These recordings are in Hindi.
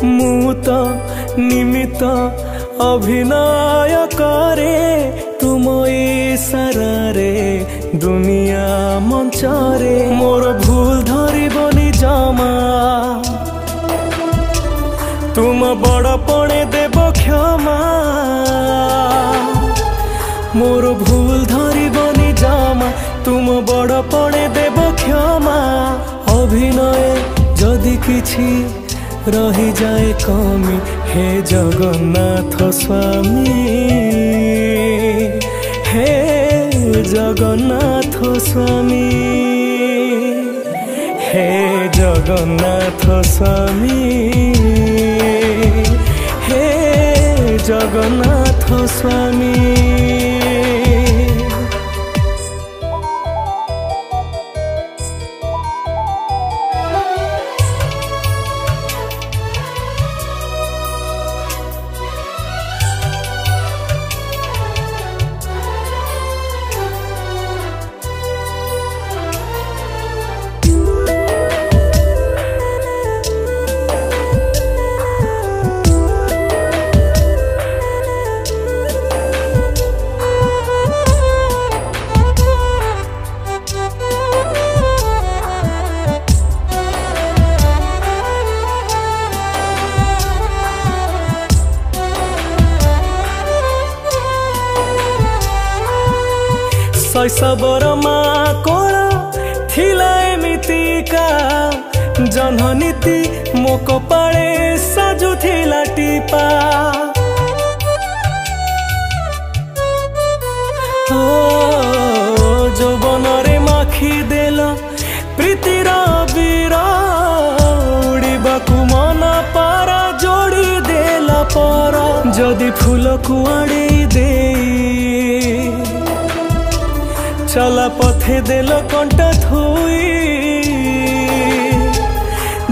मुत निमित्त अभिनय करे तुम इशारारे दुनिया मंचरे मोर भूल धरबनी जमा तुम बड़पणे देव क्षमा मोर भूल धरबनी जमा तुम बड़पणे देव क्षमा अभिनय जदि किछि रही जाए कमी हे जगन्नाथ स्वामी हे जगन्नाथ स्वामी हे जगन्नाथ स्वामी हे जगन्नाथ स्वामी। शैशवर माँ कोल थिला एमितिका जन्मनीति मो कपाळे साजु थिला टीपा जौवन रे माखी देल प्रीतिर वीर उड़ीबाकू मन पारा जोड़ी देल पर जदि फूल को आड़े दे चला पथे देल कंटा थोई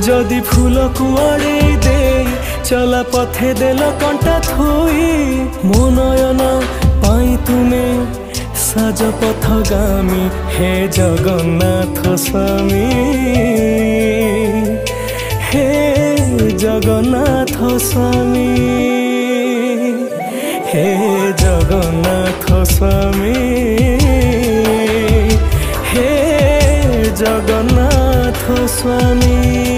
जदि फूल कुआड़े दे चला पथे देल कंटा थोई मो नयन पाई तुमे साज पथगामी हे जगन्नाथ स्वामी हे जगन्नाथ स्वामी हे जगन्नाथ स्वामी हे जगन्नाथ स्वामी।